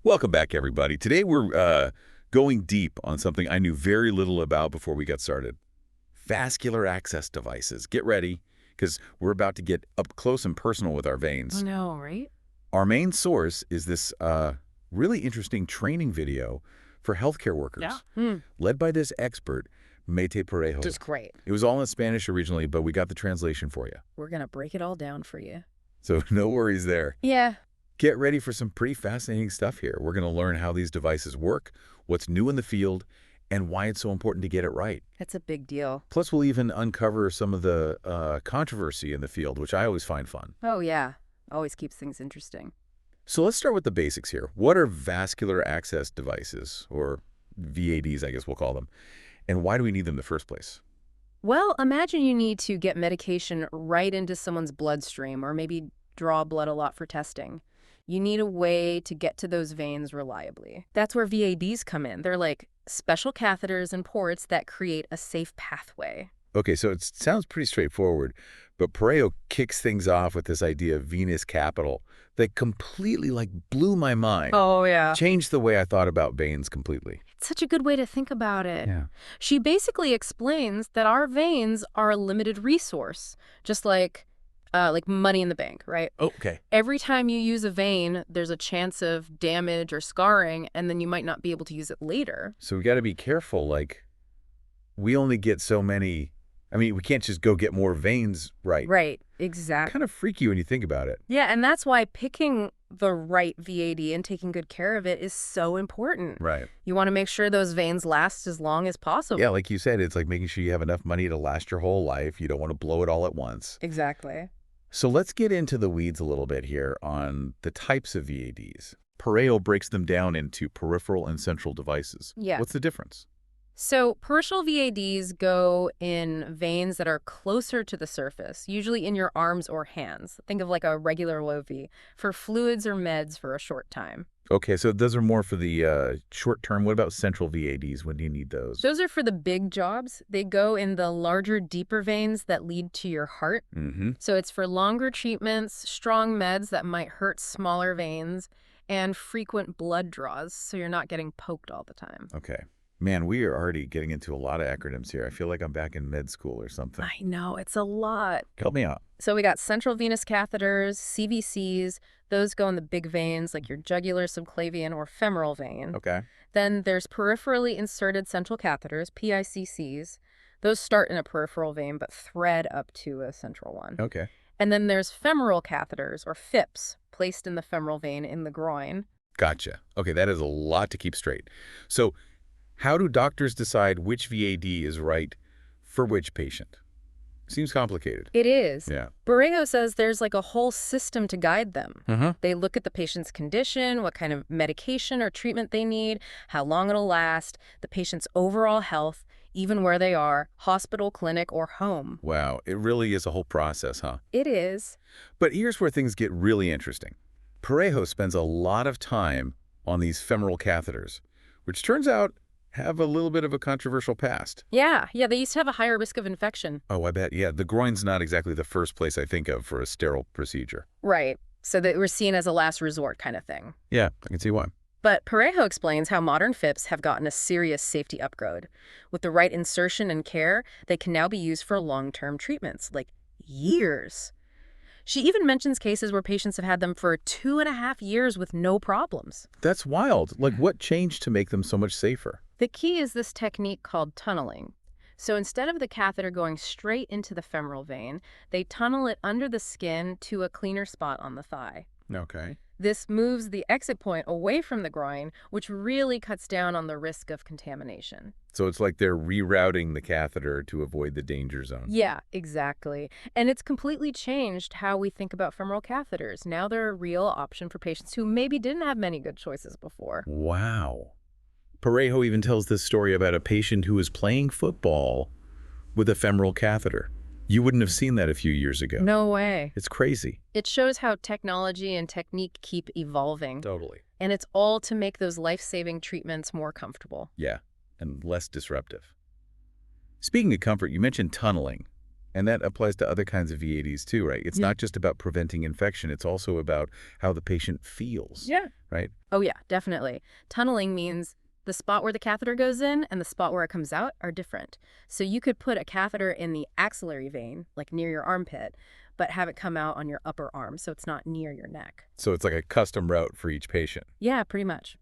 Welcome back, everybody. Today we're going deep on something I knew very little about before we got started. Vascular access devices. Get ready, because we're about to get up close and personal with our veins. I know, right? Our main source is this really interesting training video for healthcare workers, led by this expert, Maite Parejo. Just great. It was all in Spanish originally, but we got the translation for you. We're going to break it all down for you. So no worries there. Yeah. Get ready for some pretty fascinating stuff here. We're going to learn how these devices work, what's new in the field, and why it's so important to get it right. That's a big deal. Plus, we'll even uncover some of the controversy in the field, which I always find fun. Oh, yeah. Always keeps things interesting. So let's start with the basics here. What are vascular access devices, or VADs, I guess we'll call them, and why do we need them in the first place? Well, imagine you need to get medication right into someone's bloodstream or maybe draw blood a lot for testing. You need a way to get to those veins reliably. That's where VADs come in. They're like special catheters and ports that create a safe pathway. Okay, so it sounds pretty straightforward, but Parejo kicks things off with this idea of venous capital that completely, blew my mind. Oh, yeah. Changed the way I thought about veins completely. It's such a good way to think about it. Yeah. She basically explains that our veins are a limited resource, just like money in the bank, right? Oh, okay. Every time you use a vein, there's a chance of damage or scarring, and then you might not be able to use it later. So we got to be careful. We only get so many. I mean, we can't just go get more veins, right? Right, exactly. Kind of freaky when you think about it. Yeah, and that's why picking the right VAD and taking good care of it is so important. Right. You want to make sure those veins last as long as possible. Yeah, like you said, it's like making sure you have enough money to last your whole life. You don't want to blow it all at once. Exactly. So let's get into the weeds a little bit here on the types of VADs. Parejo breaks them down into peripheral and central devices. Yeah. What's the difference? So peripheral VADs go in veins that are closer to the surface, usually in your arms or hands. Think of like a regular LOV for fluids or meds for a short time. Okay, so those are more for the short term. What about central VADs? When do you need those? Those are for the big jobs. They go in the larger, deeper veins that lead to your heart. So it's for longer treatments, strong meds that might hurt smaller veins, and frequent blood draws, so you're not getting poked all the time. Okay. Man, we are already getting into a lot of acronyms here. I feel like I'm back in med school or something. I know, it's a lot. Help me out. So we got central venous catheters, CVCs. Those go in the big veins like your jugular, subclavian, or femoral vein. Okay. Then there's peripherally inserted central catheters, PICCs. Those start in a peripheral vein but thread up to a central one. Okay. And then there's femoral catheters, or FIPs, placed in the femoral vein in the groin. Gotcha. Okay, that is a lot to keep straight. So how do doctors decide which VAD is right for which patient? Seems complicated. It is. Yeah. Parejo says there's like a whole system to guide them. Uh-huh. They look at the patient's condition, what kind of medication or treatment they need, how long it'll last, the patient's overall health, even where they are, hospital, clinic, or home. Wow, it really is a whole process, huh? It is. But here's where things get really interesting. Parejo spends a lot of time on these femoral catheters, which turns out have a little bit of a controversial past. Yeah, they used to have a higher risk of infection. Oh, I bet. Yeah, the groin's not exactly the first place I think of for a sterile procedure. Right. So they were seen as a last resort kind of thing. Yeah, I can see why. But Parejo explains how modern FIPs have gotten a serious safety upgrade. With the right insertion and care, they can now be used for long-term treatments, like years. She even mentions cases where patients have had them for 2.5 years with no problems. That's wild. What changed to make them so much safer? The key is this technique called tunneling. So instead of the catheter going straight into the femoral vein, they tunnel it under the skin to a cleaner spot on the thigh. Okay. This moves the exit point away from the groin, which really cuts down on the risk of contamination. So it's like they're rerouting the catheter to avoid the danger zone. Yeah, exactly. And it's completely changed how we think about femoral catheters. Now they're a real option for patients who maybe didn't have many good choices before. Wow. Parejo even tells this story about a patient who was playing football with a femoral catheter. You wouldn't have seen that a few years ago. No way. It's crazy. It shows how technology and technique keep evolving. Totally. And it's all to make those life-saving treatments more comfortable. Yeah, and less disruptive. Speaking of comfort, you mentioned tunneling. And that applies to other kinds of VADs too, right? It's not just about preventing infection. It's also about how the patient feels, Yeah. right? Oh, yeah, definitely. Tunneling means the spot where the catheter goes in and the spot where it comes out are different. So you could put a catheter in the axillary vein, like near your armpit, but have it come out on your upper arm, so it's not near your neck. So it's like a custom route for each patient. Yeah, pretty much.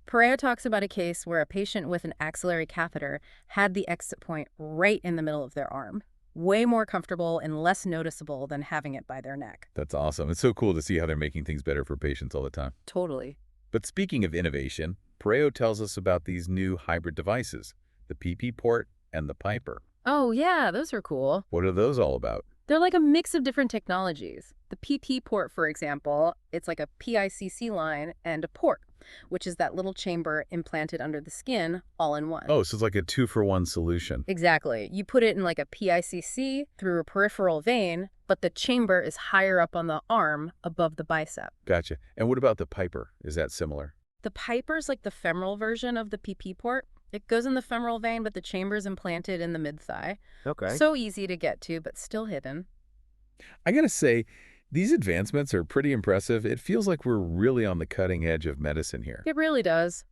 Parejo talks about a case where a patient with an axillary catheter had the exit point right in the middle of their arm. Way more comfortable and less noticeable than having it by their neck. That's awesome. It's so cool to see how they're making things better for patients all the time. Totally. But speaking of innovation, Parejo tells us about these new hybrid devices, the PP port and the Piper. Oh, yeah, those are cool. What are those all about? They're like a mix of different technologies. The PP port, for example, it's like a PICC line and a port, which is that little chamber implanted under the skin all in one. Oh, so it's like a 2-for-1 solution. Exactly. You put it in like a PICC through a peripheral vein, but the chamber is higher up on the arm above the bicep. Gotcha. And what about the Piper? Is that similar? The Piper's like the femoral version of the PP port. It goes in the femoral vein, but the chamber's implanted in the mid-thigh. Okay. So easy to get to, but still hidden. I gotta say, these advancements are pretty impressive. It feels like we're really on the cutting edge of medicine here. It really does.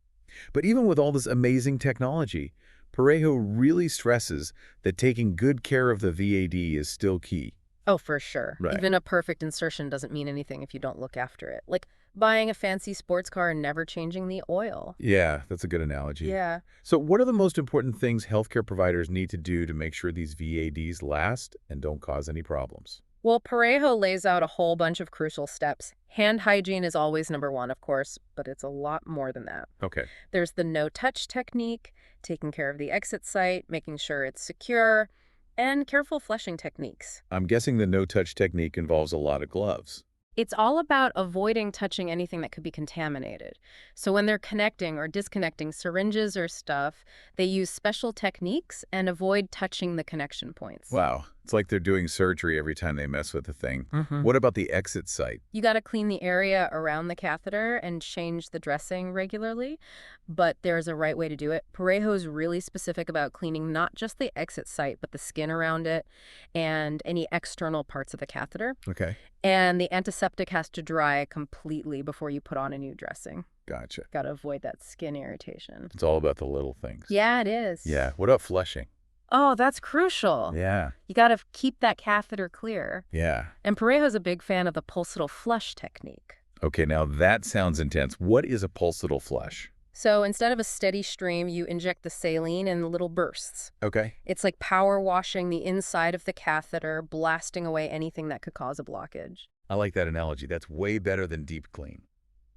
But even with all this amazing technology, Parejo really stresses that taking good care of the VAD is still key. Oh, for sure. Right. Even a perfect insertion doesn't mean anything if you don't look after it. Like buying a fancy sports car and never changing the oil. Yeah, that's a good analogy. Yeah. So what are the most important things healthcare providers need to do to make sure these VADs last and don't cause any problems? Well, Parejo lays out a whole bunch of crucial steps. Hand hygiene is always number one, of course, but it's a lot more than that. Okay. There's the no-touch technique, taking care of the exit site, making sure it's secure, and careful flushing techniques. I'm guessing the no-touch technique involves a lot of gloves. It's all about avoiding touching anything that could be contaminated. So when they're connecting or disconnecting syringes or stuff, they use special techniques and avoid touching the connection points. Wow. It's like they're doing surgery every time they mess with the thing. Mm-hmm. What about the exit site? You got to clean the area around the catheter and change the dressing regularly, but there's a right way to do it. Parejo is really specific about cleaning not just the exit site, but the skin around it and any external parts of the catheter. Okay. And the antiseptic has to dry completely before you put on a new dressing. Gotcha. Got to avoid that skin irritation. It's all about the little things. Yeah, it is. Yeah. What about flushing? Oh, that's crucial. Yeah. You got to keep that catheter clear. Yeah. And Parejo's a big fan of the pulsatile flush technique. Okay, now that sounds intense. What is a pulsatile flush? So instead of a steady stream, you inject the saline in little bursts. Okay. It's like power washing the inside of the catheter, blasting away anything that could cause a blockage. I like that analogy. That's way better than deep clean.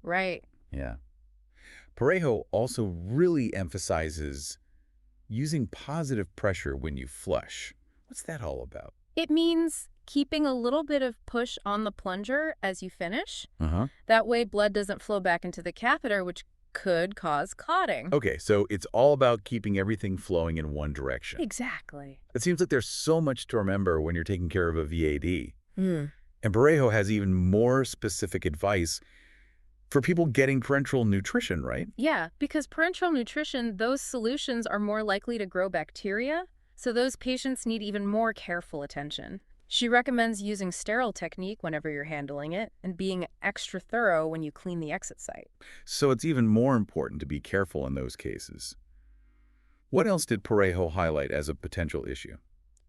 Right. Yeah. Parejo also really emphasizes using positive pressure when you flush. What's that all about? It means keeping a little bit of push on the plunger as you finish. Uh-huh. That way blood doesn't flow back into the catheter, which could cause clotting. Okay, so it's all about keeping everything flowing in one direction. Exactly. It seems like there's so much to remember when you're taking care of a VAD. Mm. And Parejo has even more specific advice for people getting parenteral nutrition, right? Yeah, because parenteral nutrition, those solutions are more likely to grow bacteria, so those patients need even more careful attention. She recommends using sterile technique whenever you're handling it and being extra thorough when you clean the exit site. So it's even more important to be careful in those cases. What else did Parejo highlight as a potential issue?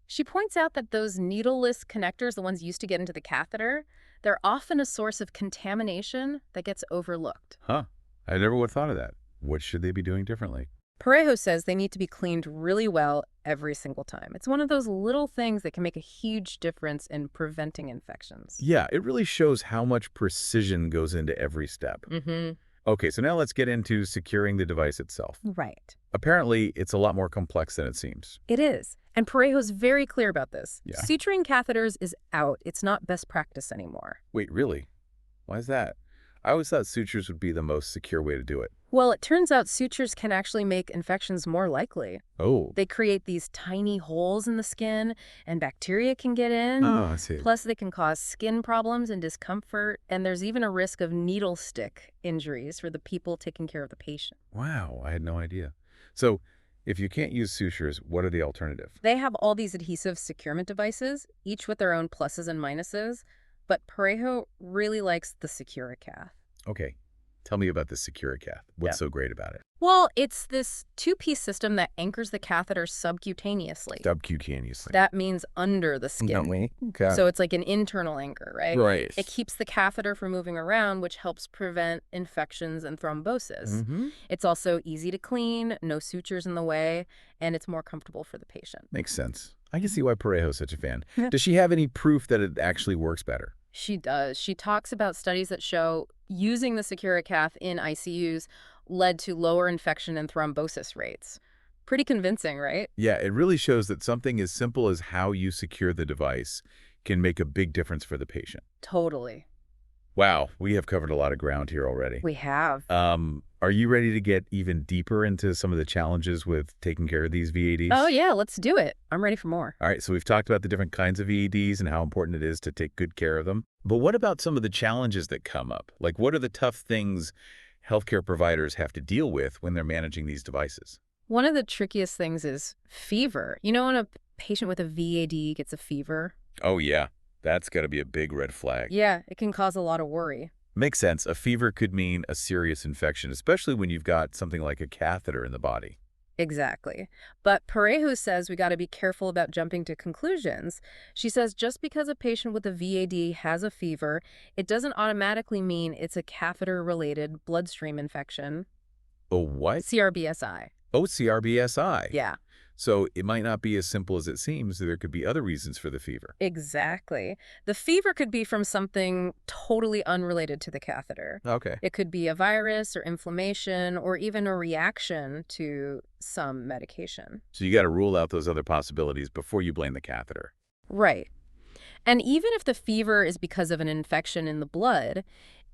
She points out that those needleless connectors, the ones used to get into the catheter, they're often a source of contamination that gets overlooked. Huh. I never would have thought of that. What should they be doing differently? Parejo says they need to be cleaned really well every single time. It's one of those little things that can make a huge difference in preventing infections. Yeah, it really shows how much precision goes into every step. Mm-hmm. Okay, so now let's get into securing the device itself. Right. Apparently, it's a lot more complex than it seems. It is. And Parejo's very clear about this. Yeah. Suturing catheters is out. It's not best practice anymore. Wait, really? Why is that? I always thought sutures would be the most secure way to do it. Well, it turns out sutures can actually make infections more likely. Oh. They create these tiny holes in the skin, and bacteria can get in. Oh, I see. Plus, they can cause skin problems and discomfort, and there's even a risk of needle stick injuries for the people taking care of the patient. Wow, I had no idea. So If you can't use sutures, what are the alternative? They have all these adhesive securement devices, each with their own pluses and minuses, but Parejo really likes the Secura Cath. Okay, tell me about the Secura Cath. What's so great about it? Well, it's this two-piece system that anchors the catheter subcutaneously. Subcutaneously. That means under the skin. Okay. So it's like an internal anchor, right? Right. It keeps the catheter from moving around, which helps prevent infections and thrombosis. Mm-hmm. It's also easy to clean, no sutures in the way, and it's more comfortable for the patient. Makes sense. I can see why Parejo's such a fan. Does she have any proof that it actually works better? She does. She talks about studies that show using the Secura Cath in ICUs led to lower infection and thrombosis rates. Pretty convincing, right? Yeah, it really shows that something as simple as how you secure the device can make a big difference for the patient. Totally. Wow, we have covered a lot of ground here already. We have. Are you ready to get even deeper into some of the challenges with taking care of these VADs? Oh, yeah, let's do it. I'm ready for more. All right, so we've talked about the different kinds of VADs and how important it is to take good care of them. But what about some of the challenges that come up? Like, what are the tough things healthcare providers have to deal with when they're managing these devices? One of the trickiest things is fever. You know when a patient with a VAD gets a fever? Oh, yeah. That's got to be a big red flag. Yeah, it can cause a lot of worry. Makes sense. A fever could mean a serious infection, especially when you've got something like a catheter in the body. Exactly. But Parejo says we got to be careful about jumping to conclusions. She says just because a patient with a VAD has a fever, it doesn't automatically mean it's a catheter-related bloodstream infection. Oh, what? CRBSI. Oh, CRBSI. Yeah. So it might not be as simple as it seems. There could be other reasons for the fever. Exactly. The fever could be from something totally unrelated to the catheter. Okay. It could be a virus or inflammation or even a reaction to some medication. So you got to rule out those other possibilities before you blame the catheter. Right. And even if the fever is because of an infection in the blood,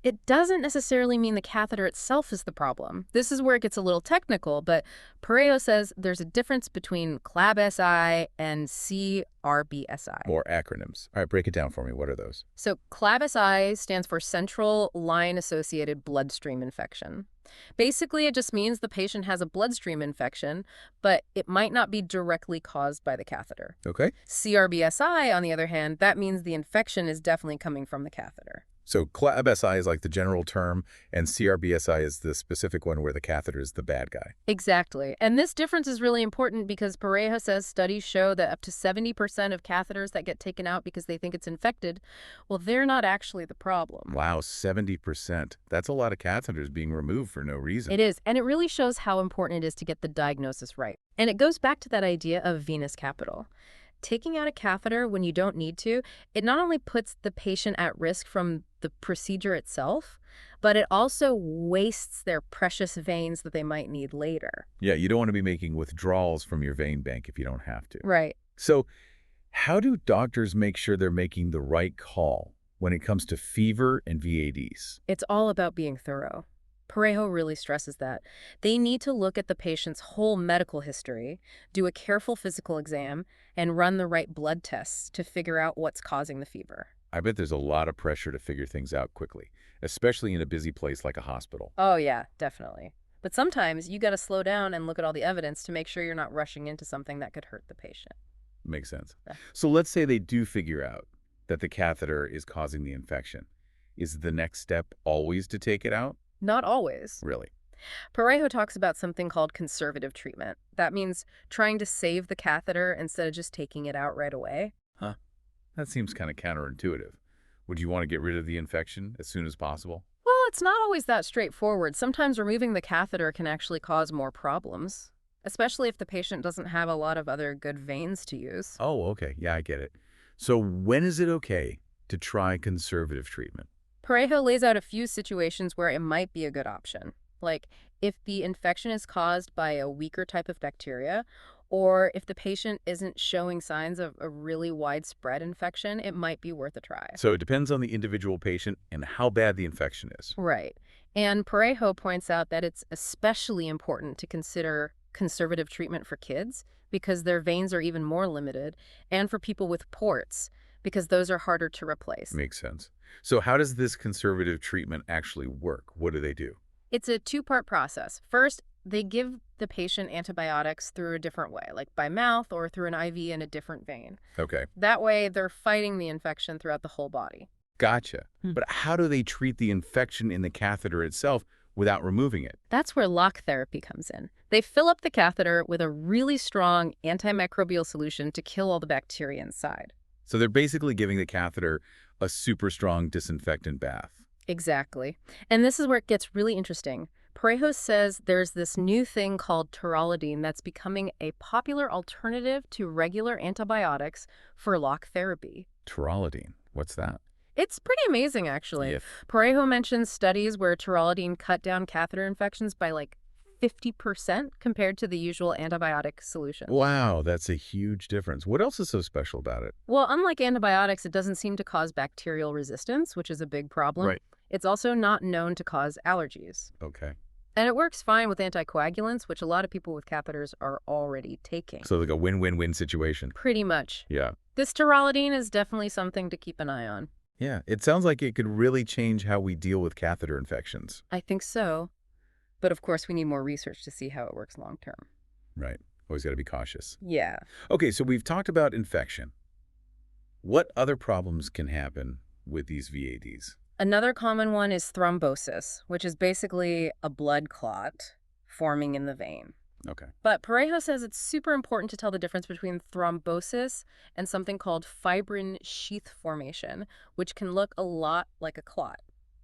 it doesn't necessarily mean the catheter itself is the problem. This is where it gets a little technical, but Parejo says there's a difference between CLABSI and CRBSI. More acronyms. All right, break it down for me. What are those? So CLABSI stands for Central Line-Associated Bloodstream Infection. Basically, it just means the patient has a bloodstream infection, but it might not be directly caused by the catheter. Okay. CRBSI, on the other hand, that means the infection is definitely coming from the catheter. So CLABSI is like the general term, and CRBSI is the specific one where the catheter is the bad guy. Exactly. And this difference is really important because Parejo says studies show that up to 70% of catheters that get taken out because they think it's infected, well, they're not actually the problem. Wow, 70%. That's a lot of catheters being removed for no reason. It is. And it really shows how important it is to get the diagnosis right. And it goes back to that idea of venous capital. Taking out a catheter when you don't need to, it not only puts the patient at risk from the procedure itself, but it also wastes their precious veins that they might need later. Yeah, you don't want to be making withdrawals from your vein bank if you don't have to. Right. So how do doctors make sure they're making the right call when it comes to fever and VADs? It's all about being thorough. Parejo really stresses that. They need to look at the patient's whole medical history, do a careful physical exam, and run the right blood tests to figure out what's causing the fever. I bet there's a lot of pressure to figure things out quickly, especially in a busy place like a hospital. Oh, yeah, definitely. But sometimes you got to slow down and look at all the evidence to make sure you're not rushing into something that could hurt the patient. Makes sense. Yeah. So let's say they do figure out that the catheter is causing the infection. Is the next step always to take it out? Not always. Really? Parejo talks about something called conservative treatment. That means trying to save the catheter instead of just taking it out right away. Huh. That seems kind of counterintuitive. Would you want to get rid of the infection as soon as possible? Well, it's not always that straightforward. Sometimes removing the catheter can actually cause more problems, especially if the patient doesn't have a lot of other good veins to use. Oh, okay. Yeah, I get it. So when is it okay to try conservative treatment? Parejo lays out a few situations where it might be a good option, like if the infection is caused by a weaker type of bacteria, or if the patient isn't showing signs of a really widespread infection, it might be worth a try. So it depends on the individual patient and how bad the infection is. Right. And Parejo points out that it's especially important to consider conservative treatment for kids because their veins are even more limited, and for people with ports because those are harder to replace. Makes sense. So how does this conservative treatment actually work? What do they do? It's a two-part process. First, They give the patient antibiotics through a different way, like by mouth or through an IV in a different vein. Okay. That way, they're fighting the infection throughout the whole body. Gotcha. Hmm. But how do they treat the infection in the catheter itself without removing it? That's where lock therapy comes in. They fill up the catheter with a really strong antimicrobial solution to kill all the bacteria inside. So they're basically giving the catheter a super strong disinfectant bath. Exactly. And this is where it gets really interesting. Parejo says there's this new thing called taurolidine that's becoming a popular alternative to regular antibiotics for lock therapy. Taurolidine. What's that? It's pretty amazing, actually. If. Parejo mentions studies where taurolidine cut down catheter infections by like 50% compared to the usual antibiotic solutions. Wow, that's a huge difference. What else is so special about it? Well, unlike antibiotics, it doesn't seem to cause bacterial resistance, which is a big problem. Right. It's also not known to cause allergies. Okay. And it works fine with anticoagulants, which a lot of people with catheters are already taking. So like a win-win-win situation. Pretty much. Yeah. This taurolidine is definitely something to keep an eye on. Yeah, it sounds like it could really change how we deal with catheter infections. I think so. But of course, we need more research to see how it works long term. Right. Always got to be cautious. Yeah. Okay, so we've talked about infection. What other problems can happen with these VADs? Another common one is thrombosis, which is basically a blood clot forming in the vein. Okay. But Parejo says it's super important to tell the difference between thrombosis and something called fibrin sheath formation, which can look a lot like a clot.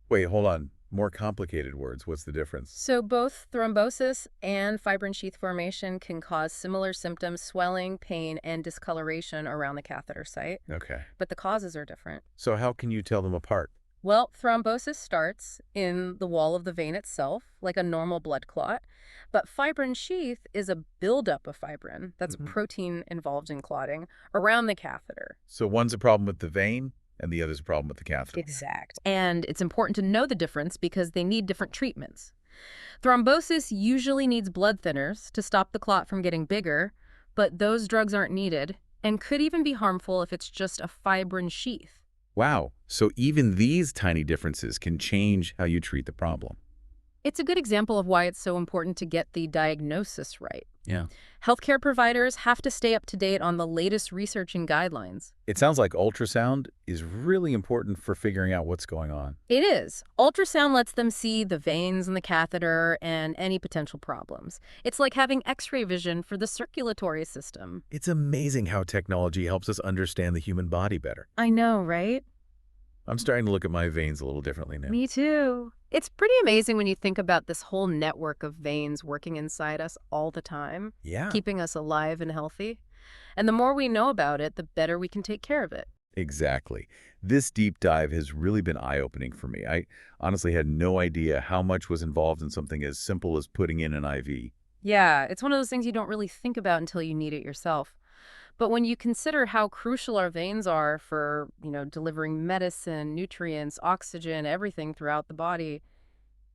Wait, hold on. More complicated words. What's the difference? So both thrombosis and fibrin sheath formation can cause similar symptoms, swelling, pain, and discoloration around the catheter site. Okay. But the causes are different. So how can you tell them apart? Well, thrombosis starts in the wall of the vein itself, like a normal blood clot. But fibrin sheath is a buildup of fibrin, that's protein involved in clotting, around the catheter. So one's a problem with the vein, and the other's a problem with the catheter. Exact. And it's important to know the difference because they need different treatments. Thrombosis usually needs blood thinners to stop the clot from getting bigger, but those drugs aren't needed and could even be harmful if it's just a fibrin sheath. Wow. So even these tiny differences can change how you treat the problem. It's a good example of why it's so important to get the diagnosis right. Yeah. Healthcare providers have to stay up to date on the latest research and guidelines. It sounds like ultrasound is really important for figuring out what's going on. It is. Ultrasound lets them see the veins in the catheter and any potential problems. It's like having X-ray vision for the circulatory system. It's amazing how technology helps us understand the human body better. I know, right? I'm starting to look at my veins a little differently now. Me too. It's pretty amazing when you think about this whole network of veins working inside us all the time, Yeah. keeping us alive and healthy. And the more we know about it, the better we can take care of it. Exactly. This deep dive has really been eye-opening for me. I honestly had no idea how much was involved in something as simple as putting in an IV. Yeah, it's one of those things you don't really think about until you need it yourself. But when you consider how crucial our veins are for, delivering medicine, nutrients, oxygen, everything throughout the body,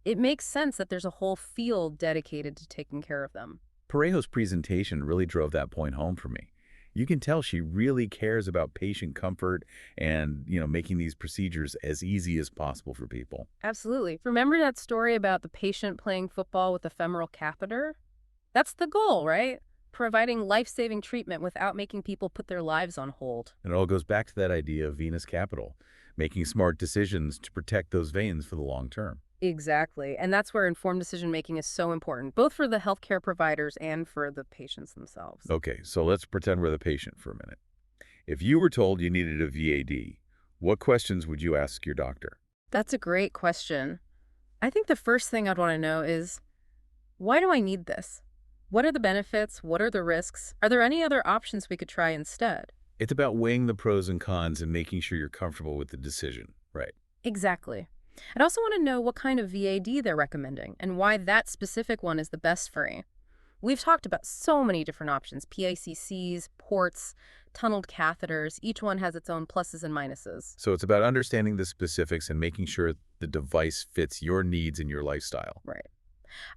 it makes sense that there's a whole field dedicated to taking care of them. Parejo's presentation really drove that point home for me. You can tell she really cares about patient comfort and, making these procedures as easy as possible for people. Absolutely. Remember that story about the patient playing football with a femoral catheter? That's the goal, right? Providing life-saving treatment without making people put their lives on hold. And it all goes back to that idea of venous capital, making smart decisions to protect those veins for the long term. Exactly. And that's where informed decision-making is so important, both for the healthcare providers and for the patients themselves. Okay, so let's pretend we're the patient for a minute. If you were told you needed a VAD, what questions would you ask your doctor? That's a great question. I think the first thing I'd want to know is, why do I need this? What are the benefits? What are the risks? Are there any other options we could try instead? It's about weighing the pros and cons and making sure you're comfortable with the decision, right? Exactly. I'd also want to know what kind of VAD they're recommending and why that specific one is the best for me. We've talked about so many different options, PICCs, ports, tunneled catheters. Each one has its own pluses and minuses. So it's about understanding the specifics and making sure the device fits your needs and your lifestyle. Right.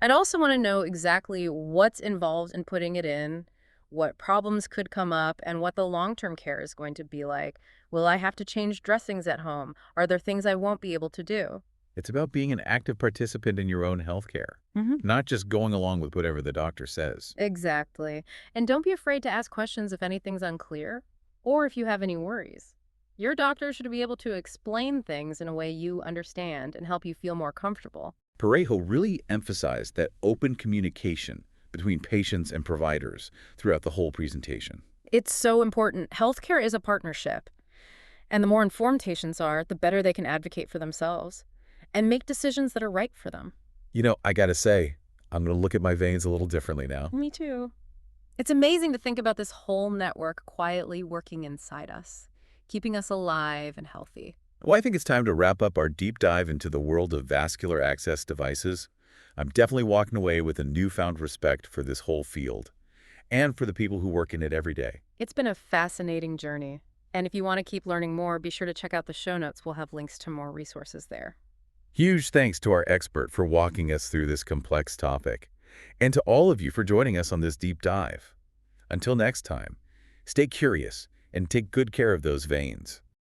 I'd also want to know exactly what's involved in putting it in, what problems could come up, and what the long-term care is going to be like. Will I have to change dressings at home? Are there things I won't be able to do? It's about being an active participant in your own healthcare, Hmm. not just going along with whatever the doctor says. Exactly. And don't be afraid to ask questions if anything's unclear or if you have any worries. Your doctor should be able to explain things in a way you understand and help you feel more comfortable. Parejo really emphasized that open communication between patients and providers throughout the whole presentation. It's so important. Healthcare is a partnership, and the more informed patients are, the better they can advocate for themselves and make decisions that are right for them. You know, I gotta say, I'm gonna look at my veins a little differently now. Me too. It's amazing to think about this whole network quietly working inside us, keeping us alive and healthy. Well, I think it's time to wrap up our deep dive into the world of vascular access devices. I'm definitely walking away with a newfound respect for this whole field and for the people who work in it every day. It's been a fascinating journey. And if you want to keep learning more, be sure to check out the show notes. We'll have links to more resources there. Huge thanks to our expert for walking us through this complex topic, and to all of you for joining us on this deep dive. Until next time, stay curious and take good care of those veins.